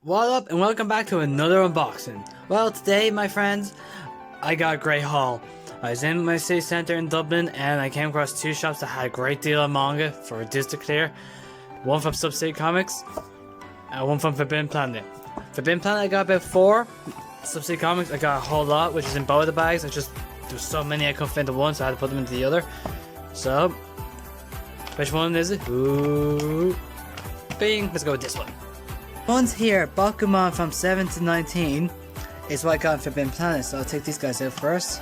What up and welcome back to another unboxing. Well, today my friends, I got a great haul. I was in my city centre in Dublin and I came across two shops that had a great deal of manga for reduced to clear. One from Subsidy Comics and one from Forbidden Planet. Forbidden Planet I got about 4. Subsidy Comics I got a whole lot, which is in both the bags. There's so many I couldn't fit into one, so I had to put them into the other. So, which one is it? Ooh, bing, let's go with this one. One's here, Bakuman from 7 to 19 is what I got in Forbidden Planet, so I'll take these guys out first.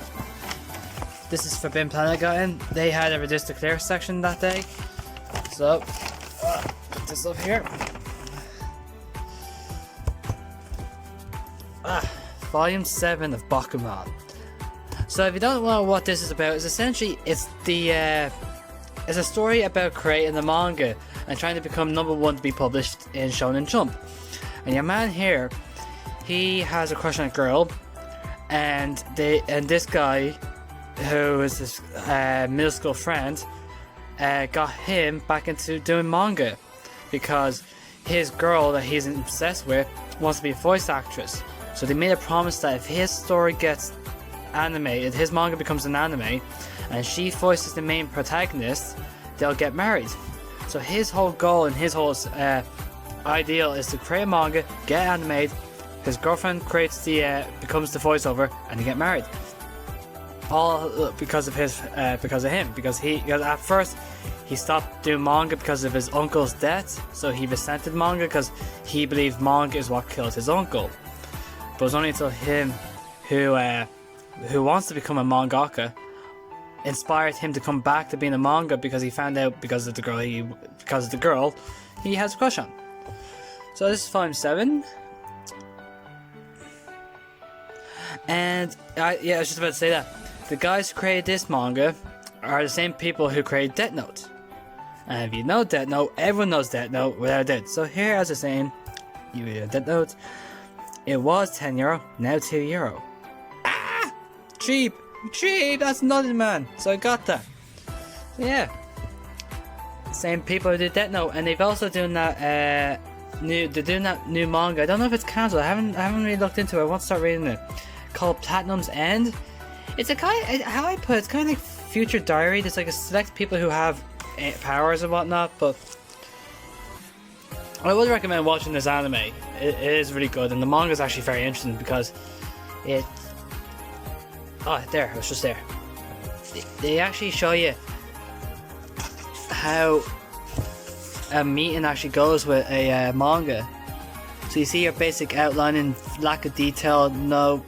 This is Forbidden Planet I got in. They had a reduced to clear section that day. So, put this up here. Volume 7 of Bakuman. So if you don't know what this is about, it's essentially, it's a story about creating a manga and trying to become #1 to be published in Shonen Jump. And your man here, he has a crush on a girl, and this guy, who is his middle school friend, got him back into doing manga because his girl that he's obsessed with wants to be a voice actress. So they made a promise that if his story gets animated, his manga becomes an anime, and she voices the main protagonist, they'll get married. So his whole goal and his whole ideal is to create a manga, get animated, his girlfriend becomes the voiceover, and they get married. All because of him. Because at first he stopped doing manga because of his uncle's death, so he resented manga because he believed manga is what killed his uncle. But it was only until him, who wants to become a mangaka, inspired him to come back to being a manga because he found out because of the girl he has a crush on. So this is volume 7. And I was just about to say that the guys who created this manga are the same people who created Death Note. And if you know Death Note, everyone knows Death Note without a doubt. So here, as I was saying, you read Death Note. It was €10, now €2. Cheap, that's nothing, man. So I got that. So yeah, same people who did Death Note, and they've also doing that they're doing that new manga. I don't know if it's cancelled. I haven't really looked into it. I want to start reading it. Called Platinum's End. It's a kind of, how I put it, it's kind of like Future Diary. There's like a select people who have powers and whatnot, but I would recommend watching this anime. It is really good, and the manga is actually very interesting because it. Oh, there, it was just there. They actually show you how a meeting actually goes with a manga. So you see your basic outline and lack of detail, no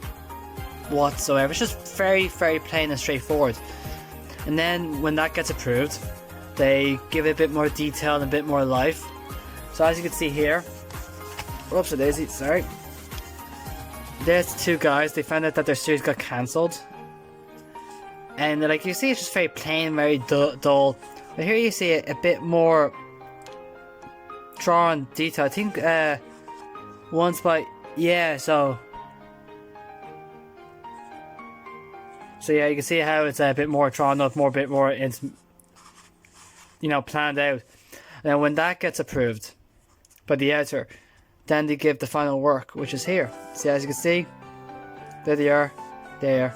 whatsoever. It's just very, very plain and straightforward. And then when that gets approved, they give it a bit more detail and a bit more life. So as you can see here, whoops a daisy, sorry. There's two guys, they found out that their series got cancelled. And like you see, it's just very plain, very dull. But here you see it a bit more drawn detail. I think one's by, yeah, so yeah, you can see how it's a bit more drawn up, a bit more planned out. Now when that gets approved by the editor, then they give the final work, which is here. See, as you can see, there they are, there.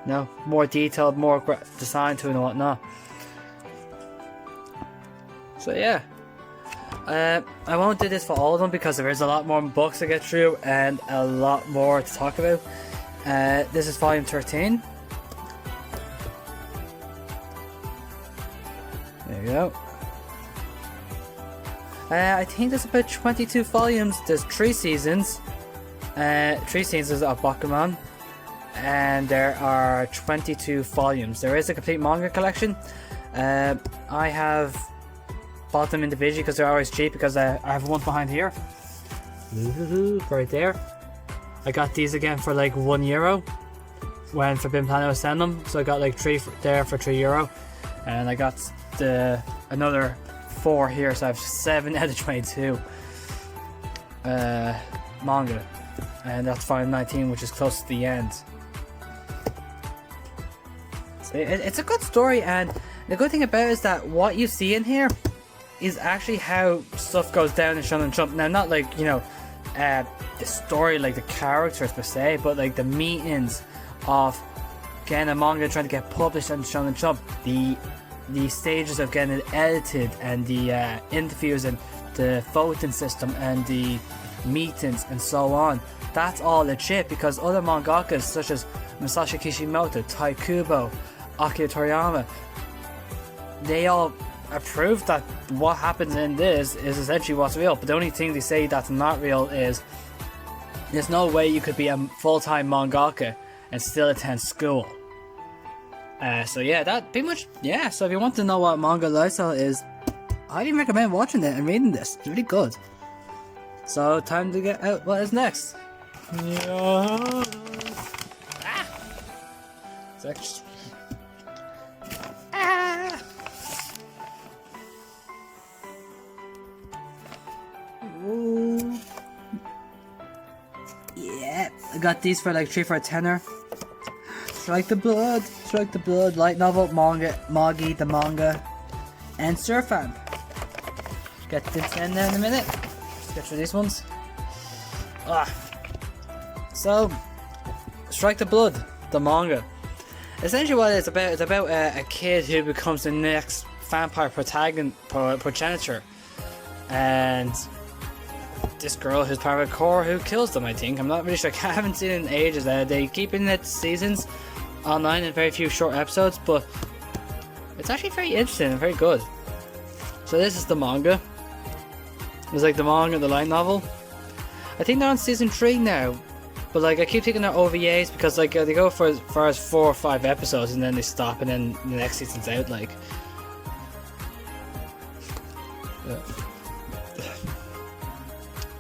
No, more detailed, more design to it and whatnot. So yeah, I won't do this for all of them because there is a lot more books to get through and a lot more to talk about. This is volume 13. There you go. I think there's about 22 volumes. There's 3 seasons. 3 seasons of Bakuman. And there are 22 volumes. There is a complete manga collection. I have bought them individually because they're always cheap, because I have one behind here. Right there. I got these again for like €1 when Forbidden Planet was selling them. So I got like 3 there for €3. And I got another 4 here, so I have 7 out of 22 manga, and that's volume 19, which is close to the end. So it's a good story, and the good thing about it is that what you see in here is actually how stuff goes down in Shonen Jump. Now, not like, you know, the story, like the characters per se, but like the meetings of getting a manga trying to get published on Shonen Jump, the stages of getting it edited, and the interviews and the voting system and the meetings and so on. That's all legit, because other mangakas such as Masashi Kishimoto, Tai Kubo, Akira Toriyama, they all approve that what happens in this is essentially what's real. But the only thing they say that's not real is there's no way you could be a full-time mangaka and still attend school. So yeah, that pretty much, yeah. So if you want to know what manga lifestyle is, I highly recommend watching it and reading this. It's really good. So time to get out what is next. Yeah. Sex. Ooh. Yeah, I got these for like 3 for a tenner. Strike the blood, light novel, manga, Magi the manga, and Surfamp. Get to 10 there in a minute. Let's get through these ones. So, Strike the Blood, the manga. Essentially what it's about a kid who becomes the next vampire progenitor. And this girl who's part of a core who kills them, I think. I'm not really sure. I haven't seen it in ages. They keep in it seasons online in very few short episodes, but it's actually very interesting and very good. So this is the manga. It's like the manga, the light novel. I think they're on season 3 now, but like I keep thinking they're OVAs because like they go for as far as 4 or 5 episodes and then they stop and then the next season's out. Like,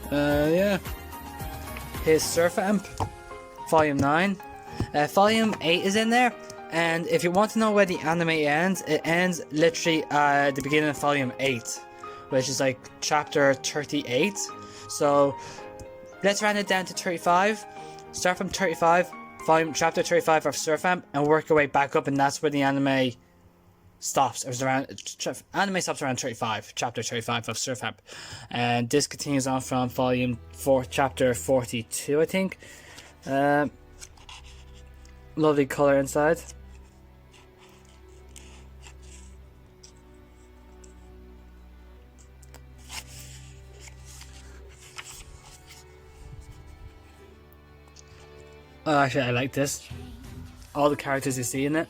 yeah. Here's Surfamp, Volume 9. Volume 8 is in there, and if you want to know where the anime ends, it ends literally at the beginning of Volume 8, which is like chapter 38. So let's round it down to 35. Start from 35, chapter 35 of Surfamp, and work your way back up, and that's where the anime stops. Anime stops around 35, chapter 35 of Surfamp, and this continues on from volume 4, chapter 42, I think. Lovely color inside. Oh, actually, I like this. All the characters you see in it.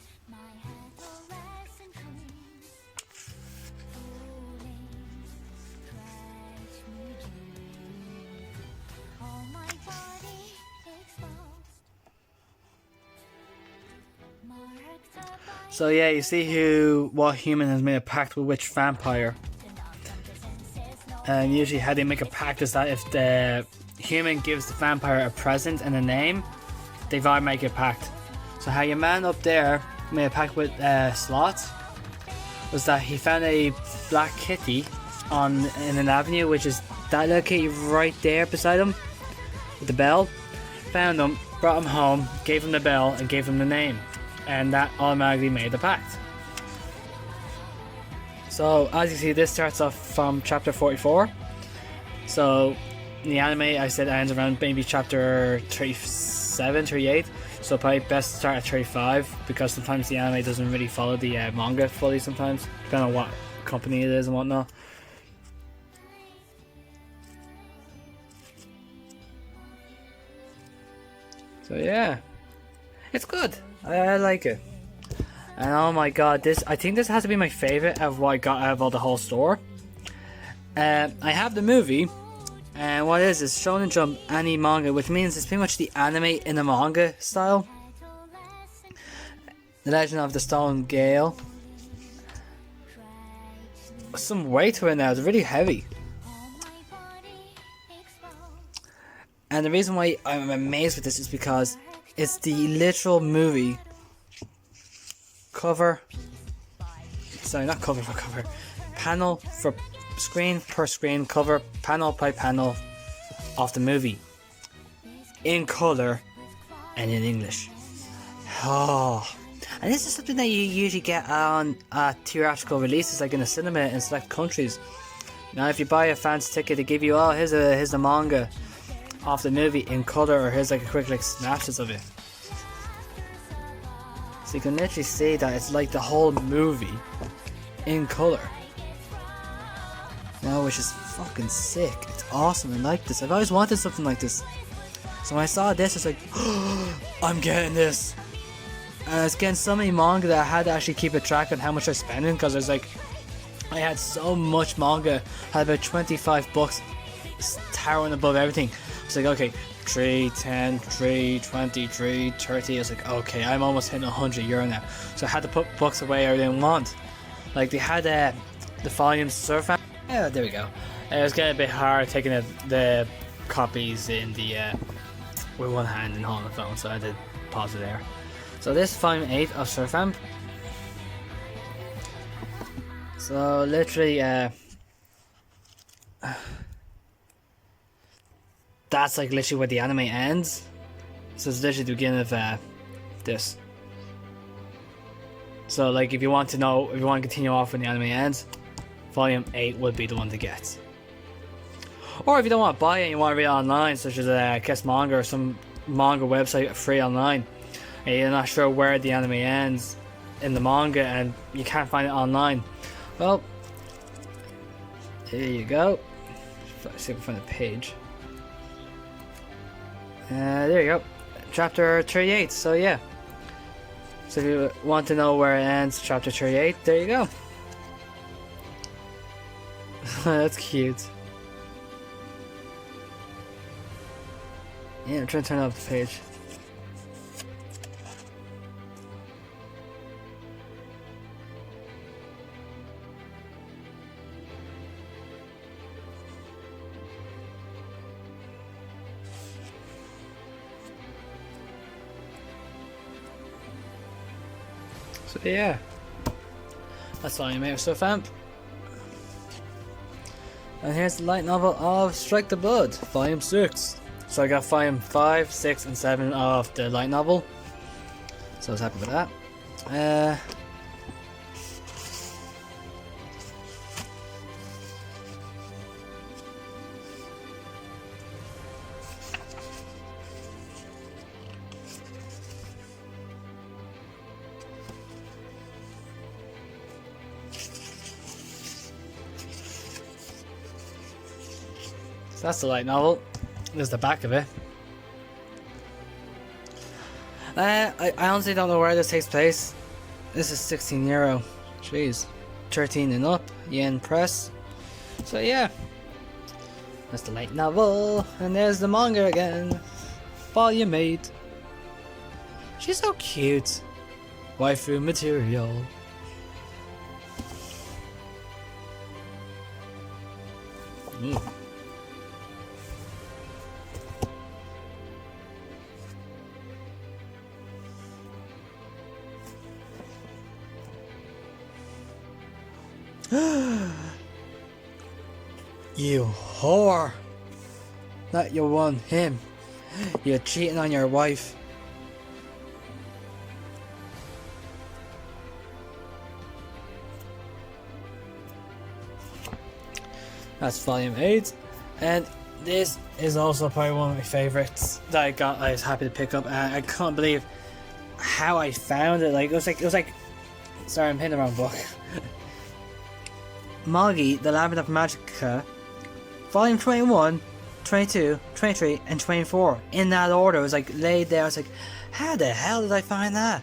So yeah, you see what human has made a pact with which vampire. And usually how they make a pact is that if the human gives the vampire a present and a name, they vow make a pact. So how your man up there made a pact with Sloth was that he found a black kitty in an avenue, which is that little kitty right there beside him with the bell. Found him, brought him home, gave him the bell and gave him the name. And that automatically made the pact. So as you see, this starts off from chapter 44. So in the anime, I said it ends around maybe chapter 37, 38. So probably best to start at 35 because sometimes the anime doesn't really follow the manga fully sometimes, depending on what company it is and whatnot. So yeah, it's good. I like it. And oh my god, I think this has to be my favourite of what I got out of all the whole store. I have the movie, and what it is Shonen Jump anime manga, which means it's pretty much the anime in the manga style. The Legend of the Stone Gale. Some weight to it now, it's really heavy. And the reason why I'm amazed with this is because it's the literal movie cover. Sorry, not cover for cover. Panel for screen per screen, cover panel by panel of the movie. In color and in English. Oh, And this is something that you usually get on theatrical releases, like in the cinema in select countries. Now, if you buy a fan's ticket, they give you, oh, here's the manga of the movie in color, or here's like a quick like snapshots of it. So you can literally see that it's like the whole movie in color. Now, which is fucking sick. It's awesome. I like this. I've always wanted something like this. So when I saw this, it's like, oh, I'm getting this. And I was getting so many manga that I had to actually keep a track on how much I was spending, because I was like, I had so much manga. I had about 25 books towering above everything. It's like, okay, 3, 10, 3, 20, 3, 30. I was like, okay, I'm almost hitting €100 now. So I had to put books away I didn't want. Like, they had the volume Surf. Yeah, there we go. It was getting a bit hard taking the copies in the with one hand and holding the phone, so I did pause it there. So this is volume 8 of Surfamp. So literally, that's like literally where the anime ends. So it's literally the beginning of this. So like, if you want to know, if you want to continue off when the anime ends, volume 8 would be the one to get. Or if you don't want to buy it and you want to read it online, such as Kiss Manga or some manga website free online, and you're not sure where the anime ends in the manga and you can't find it online, well, here you go. Let's see if I can find the page. There you go. Chapter 38, so yeah. So if you want to know where it ends, chapter 38, there you go. That's cute. Yeah, I'm trying to turn up the page. So yeah, that's all you made of Surfamp. And here's the light novel of Strike the Blood, volume 6. So I got volume 5, 6, and 7 of the light novel. So I was happy with that. So that's the light novel. There's the back of it. I honestly don't know where this takes place. This is €16. Jeez. 13 and up. Yen press. So yeah. That's the light novel. And there's the manga again. Volume 8. She's so cute. Waifu material. Ooh. You whore! Not you want him. You're cheating on your wife. That's volume 8, and this is also probably one of my favorites that I was happy to pick up, and I can't believe how I found it. Like it was like sorry, I'm hitting the wrong book. Magi, the Labyrinth of Magica, volume 21, 22, 23, and 24. In that order. It was like laid there. I was like, how the hell did I find that?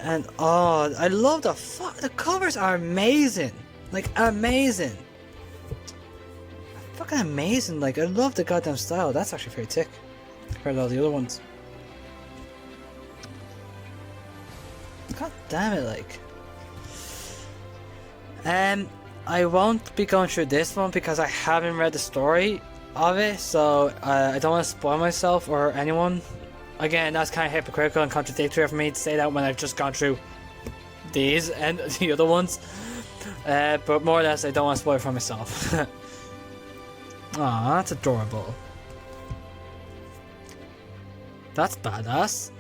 And oh, I love the covers are amazing. Like, amazing. Fucking amazing. Like, I love the goddamn style. That's actually very thick compared to all the other ones. God damn it, like. I won't be going through this one because I haven't read the story of it, so I don't want to spoil myself or anyone. Again, that's kind of hypocritical and contradictory for me to say that when I've just gone through these and the other ones. But more or less, I don't want to spoil it for myself. Aw, that's adorable. That's badass.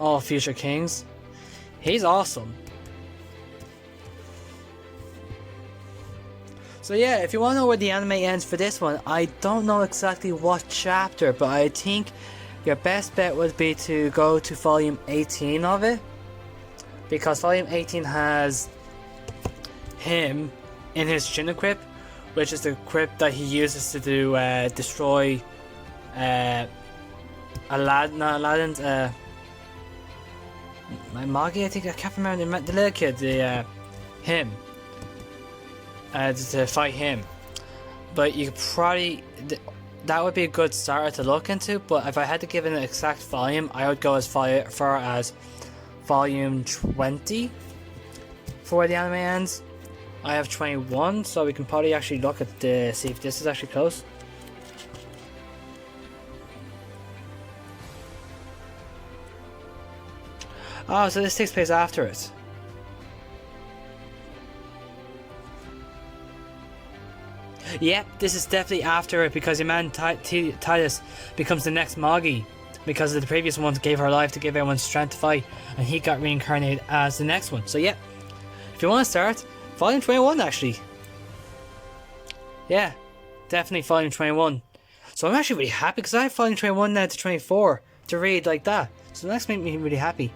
All Future Kings. He's awesome. So yeah, if you want to know where the anime ends for this one, I don't know exactly what chapter, but I think your best bet would be to go to volume 18 of it, because volume 18 has him in his Shin crypt, which is the crypt that he uses to do destroy Aladdin's Magi, I think. I can't remember the little kid, him. To fight him, but you could probably that would be a good starter to look into. But if I had to give it an exact volume, I would go as far as volume 20 for where the anime ends. I have 21, so we can probably actually look at the see if this is actually close. Oh, so this takes place after it. Yep, this is definitely after it, because your man Titus becomes the next Magi, because the previous ones gave her life to give everyone strength to fight, and he got reincarnated as the next one. So yeah, if you want to start, volume 21 actually. Yeah, definitely volume 21. So I'm actually really happy, because I have volume 21 now to 24 to read like that. So that's made me really happy.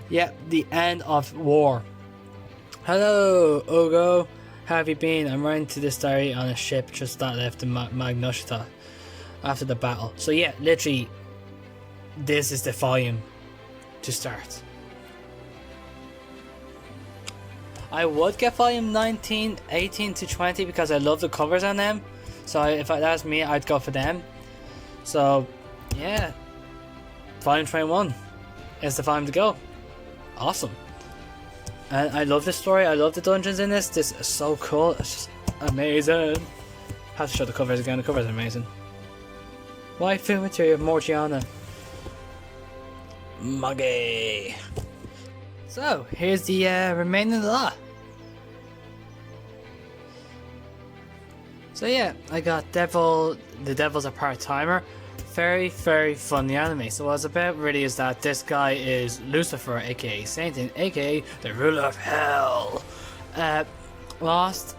Yeah, the end of war. Hello, Ogo. How have you been? I'm writing to this diary on a ship just that left in Magnoshta after the battle. So yeah, literally, this is the volume to start. I would get volume 19, 18 to 20 because I love the covers on them. So if that was me, I'd go for them. So yeah, volume 21 is the volume to go. Awesome. And I love this story. I love the dungeons in this. This is so cool. It's just amazing. Have to show the covers again. The covers are amazing. Waifu material Morgiana. Muggy. So here's the remaining of the lot. So yeah, I got The Devil's a Part-Timer. Very, very funny anime. So what it's about really is that this guy is Lucifer, aka Satan, aka the ruler of hell. Lost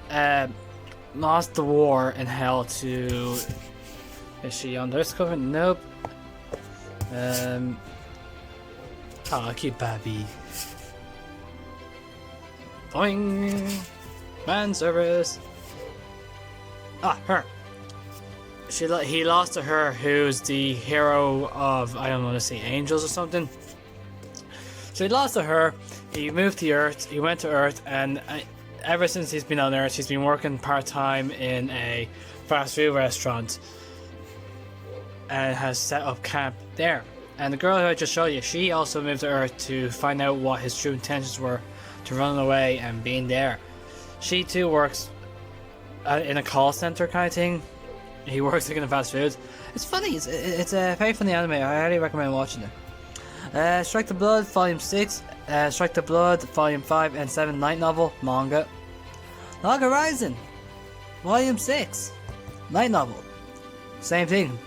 the war in hell to... Is she on this cover? Nope. Oh, cute baby. Boing! Man service. Ah, her. He lost to her, who's the hero of, I don't want to say angels or something. So he lost to her, he moved to Earth, he went to Earth, and ever since he's been on Earth, he's been working part-time in a fast food restaurant and has set up camp there. And the girl who I just showed you, she also moved to Earth to find out what his true intentions were to run away and being there. She too works in a call center kind of thing. He works like in a fast food. It's funny. It's a very funny anime. I highly recommend watching it. Strike the Blood, Volume 6. Strike the Blood, Volume 5 and 7 light novel, manga. Log Horizon, Volume 6, light novel. Same thing.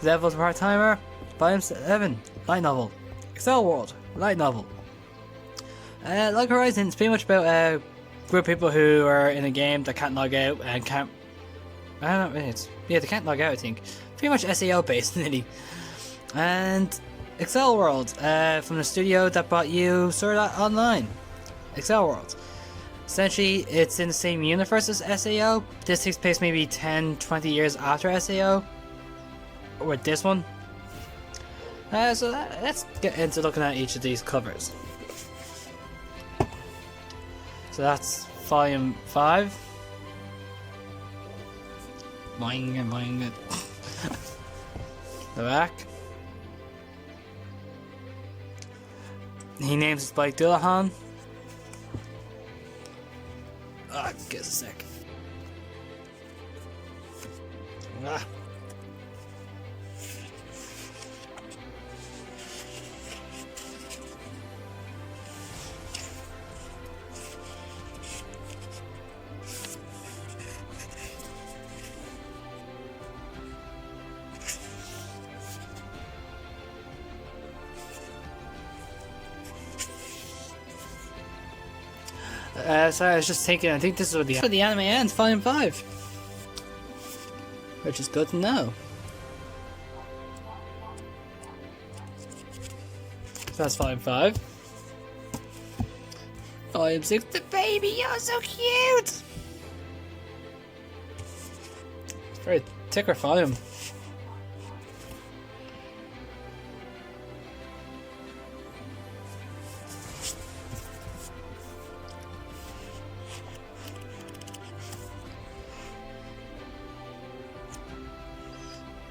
Devil's Part-Timer, Volume 7, light novel. Excel World, light novel. Log Horizon is pretty much about a group of people who are in a game that can't log out and can't... I don't know, they can't log out, I think. Pretty much SEO based, nearly. And Excel World, from the studio that brought you Sword Art Online. Excel World. Essentially, it's in the same universe as SAO. This takes place maybe 10-20 years after SAO. With this one. So let's get into looking at each of these covers. So that's Volume 5. Boing it. The back. He names his bike Dillahan. Ah, give us a sec. Ah. Sorry, I was just thinking, I think this is where the anime ends, Volume 5. Which is good to know. So that's Volume 5. Volume 6, the baby, you're so cute! It's very thicker volume.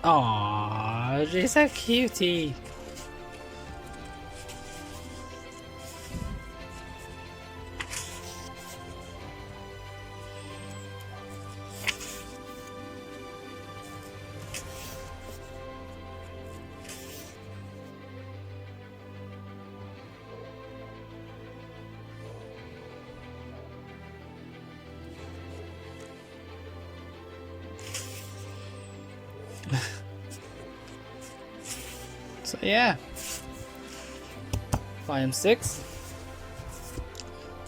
Aww, she's a cutie. So yeah, Volume 6,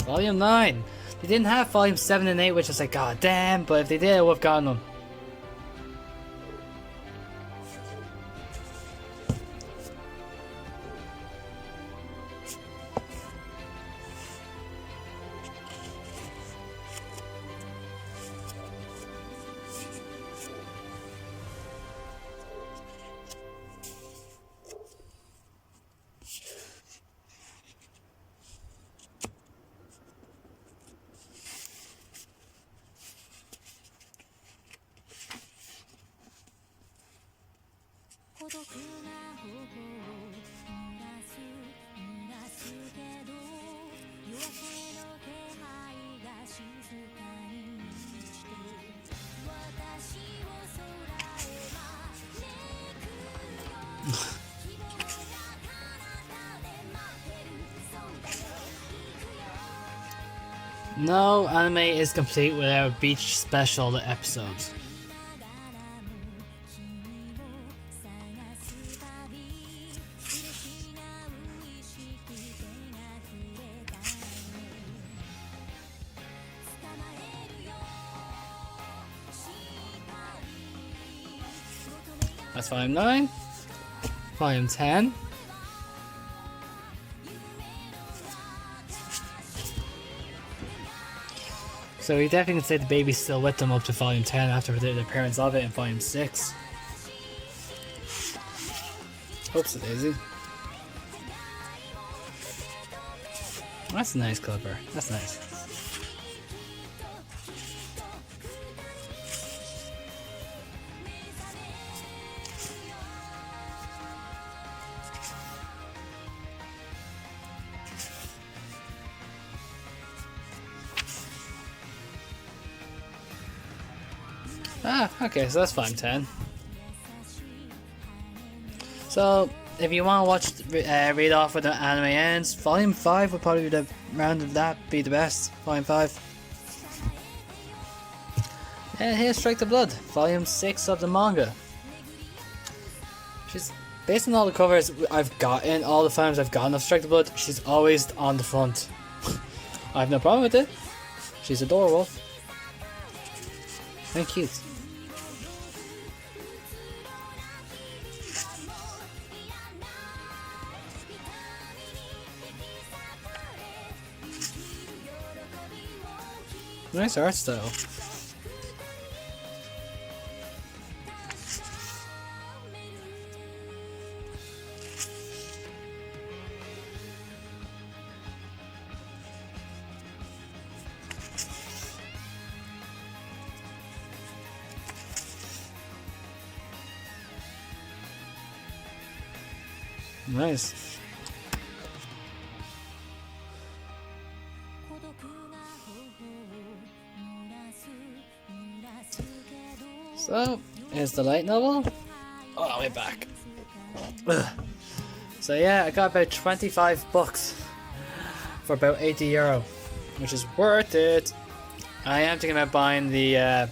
Volume 9. They didn't have Volume 7 and 8, which is like, god damn, but if they did, I would have gotten them. No anime is complete without beach special episodes. That's Volume 9, Volume 10. So we definitely can say the baby's still with them up to Volume 10 after the appearance of it in Volume 6. Oops, daisy. That's a nice cover. That's nice. Ah, okay, so that's Volume 10. So, if you want to watch, read off where the anime ends, Volume 5 would probably be the round of that be the best. Volume 5. And here's Strike the Blood, Volume 6 of the manga. She's, based on all the covers I've gotten, all the times I've gotten of Strike the Blood, she's always on the front. I have no problem with it. She's adorable. And cute. Nice art style. Nice. So, here's the light novel. Oh, way back. Ugh. So yeah, I got about 25 bucks for about €80, which is worth it. I am thinking about buying the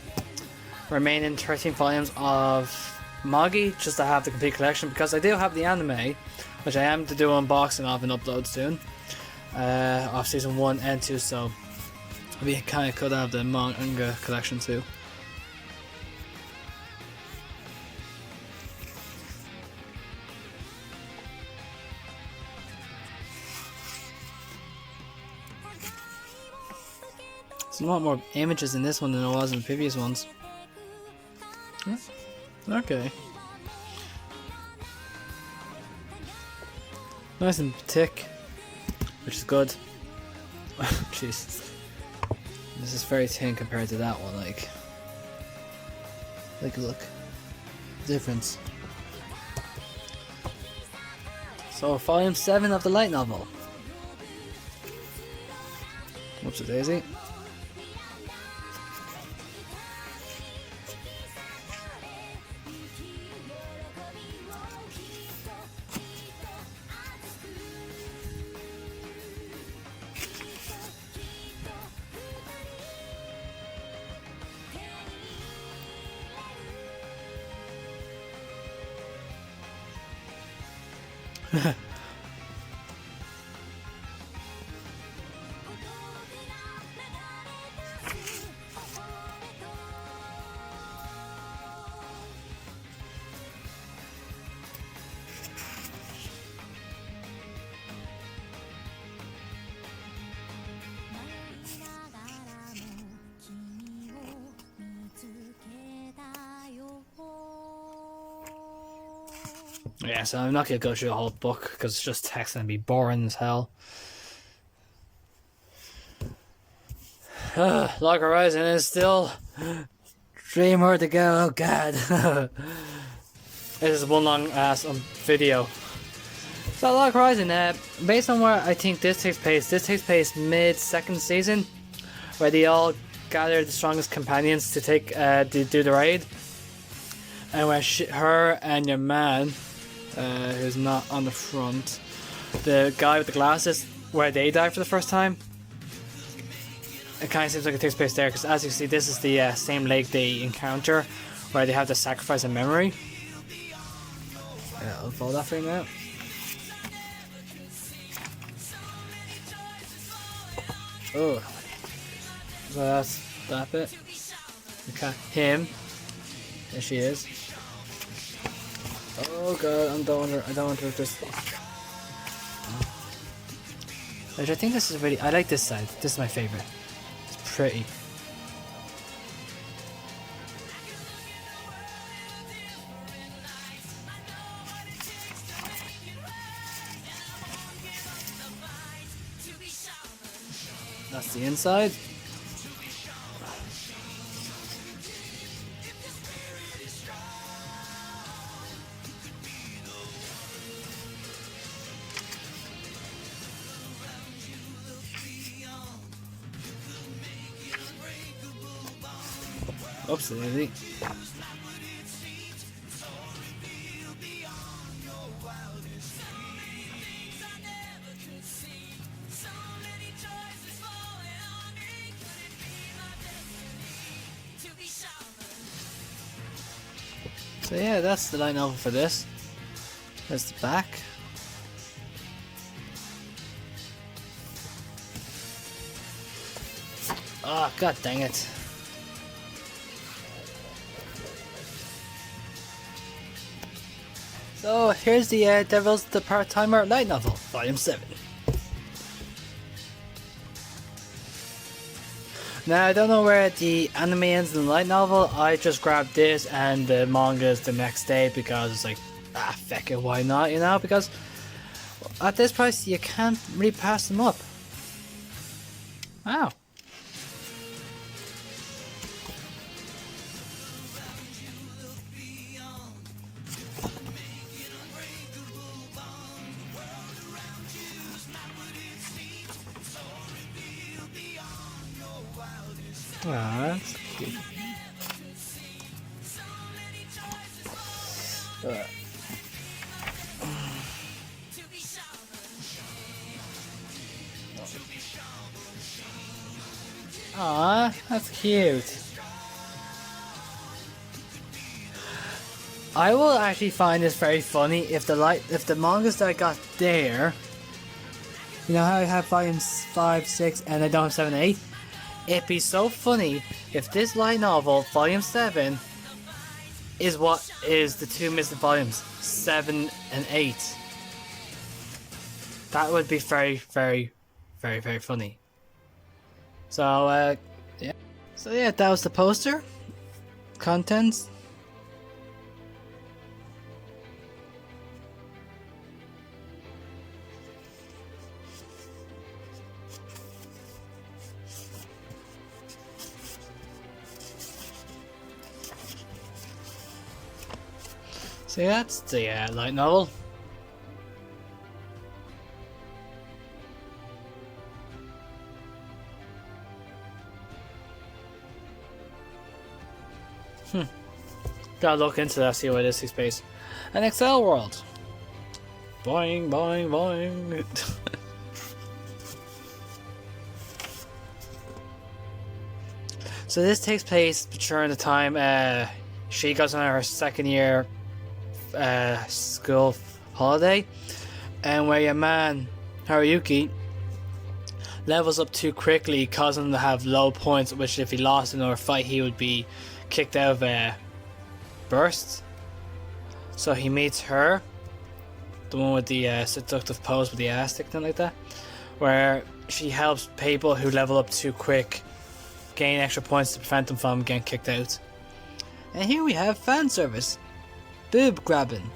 remaining 13 volumes of Magi just to have the complete collection, because I do have the anime, which I am to do unboxing of and upload soon, of season 1 and 2. So We kind of could have the manga collection too. There's a lot more images in this one than there was in the previous ones. Okay. Nice and thick, which is good. Jeez. This is very thin compared to that one, like look. Difference. So volume 7 of the light novel. Whoops a daisy. Yeah, so I'm not gonna go through the whole book because it's just text and it'd be boring as hell. Log Horizon is still 3 more to go. Oh god. This is one long ass video. So Log Horizon, based on where I think this takes place mid second season, where they all gather the strongest companions to take to do the raid, and where her and your man, who's not on the front, the guy with the glasses, where they die for the first time. It kind of seems like it takes place there, because as you see, this is the same lake they encounter, where they have to sacrifice a memory. I'll follow that for you now. Oh, so that's that bit. Okay, him. There she is. Oh god, I don't want her just. Which I think this is really. I like this side. This is my favorite. It's pretty. That's the inside. Oops, daisy. So yeah, that's the light novel for this. There's the back. Oh, god dang it. So here's the Devil's the Part-Timer light novel, volume 7. Now I don't know where the anime ends in the light novel. I just grabbed this and the mangas the next day because it's like, feck it, why not, you know? Because at this price you can't really pass them up. Wow. That's cute. Aw, that's cute. I will actually find this very funny if the mangas that I got there, you know how I have volumes 5, 6, and I don't have 7, 8. It'd be so funny if this light novel, Volume 7, is what is the two missing volumes, 7 and 8. That would be very, very, very, very funny. So, yeah. So yeah, that was the poster. Contents. So yeah, that's the light novel. Gotta look into that, see what it is, space. An Excel world. Boing, boing, boing. So this takes place during the time she goes on her second year school holiday, and where your man Haruyuki levels up too quickly, causing him to have low points, which if he lost another fight he would be kicked out of burst. So he meets her, the one with the seductive pose with the ass sticking like that, where she helps people who level up too quick gain extra points to prevent them from getting kicked out. And here we have fan service. Boob grabbing.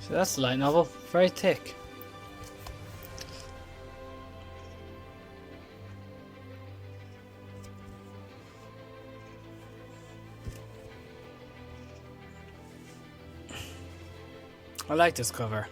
So that's the light novel, very thick. I like this cover.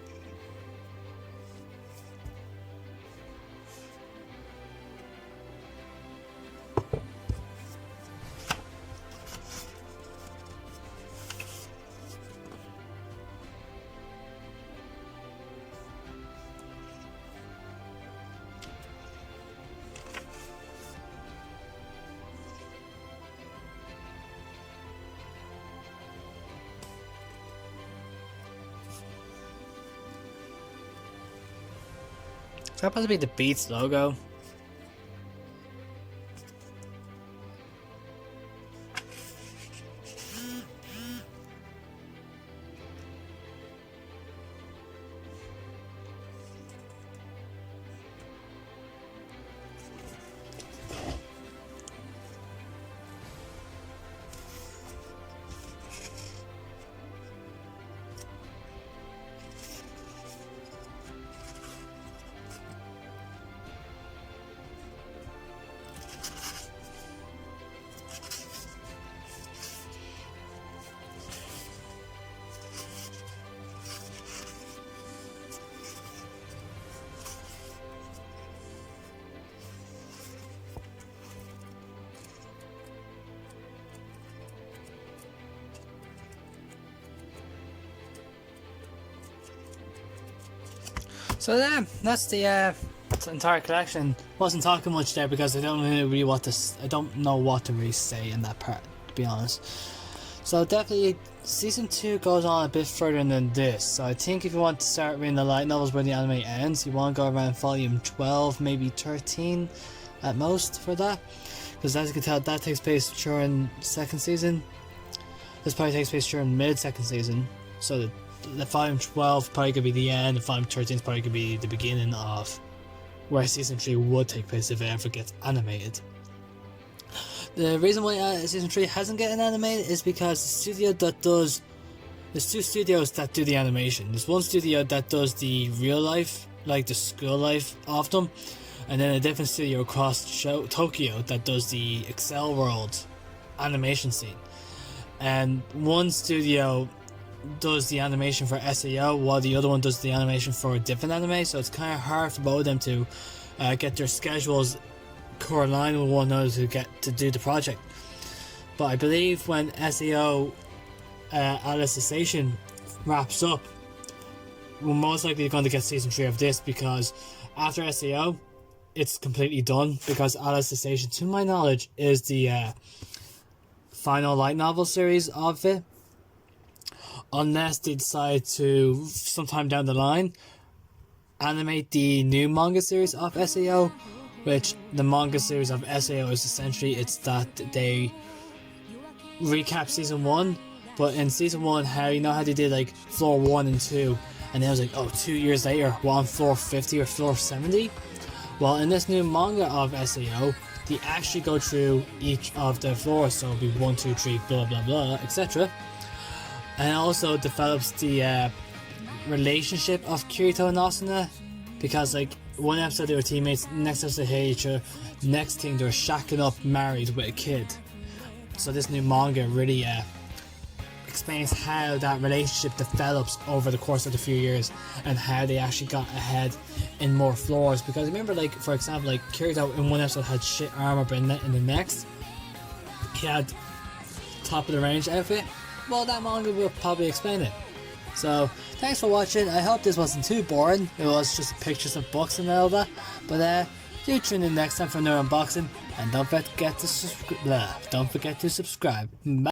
Is that supposed to be the Beats logo? So yeah, that's the entire collection. Wasn't talking much there because I don't really I don't know what to really say in that part, to be honest. So definitely, season 2 goes on a bit further than this. So I think if you want to start reading the light novels where the anime ends, you want to go around volume 12, maybe 13 at most for that. Because as you can tell, that takes place during second season. This probably takes place during mid-second season. So the volume 12 probably could be the end, and volume 13 probably could be the beginning of where season 3 would take place if it ever gets animated. The reason why season 3 hasn't gotten animated is because there's two studios that do the animation. There's one studio that does the real life, like the school life of them, and then a different studio across Tokyo that does the Excel World animation scene. And one studio does the animation for SAO while the other one does the animation for a different anime, so it's kind of hard for both of them to get their schedules correlated with one another to get to do the project. But I believe when SAO Alice Station wraps up, we're most likely going to get season 3 of this, because after SAO it's completely done, because Alice Station, to my knowledge, is the final light novel series of it, unless they decide to sometime down the line animate the new manga series of SAO, which the manga series of SAO is essentially, it's that they recap season 1, but in season 1, how you know how they did like floor 1 and 2, and then it was like, oh, 2 years later we're on floor 50 or floor 70. Well, in this new manga of SAO, they actually go through each of the floors, so it'll be 1, 2, 3, blah blah blah, etc. And it also develops the relationship of Kirito and Asuna, because like one episode they were teammates, next episode they hate each other, next thing they're shacking up married with a kid. So this new manga really explains how that relationship develops over the course of the few years, and how they actually got ahead in more floors. Because remember, like for example, like Kirito in one episode had shit armor, but in the next he had top of the range outfit. Well, that manga will probably explain it. So thanks for watching. I hope this wasn't too boring. It was just pictures of books and all that. But do tune in next time for another unboxing, and don't forget to subscribe. Bye.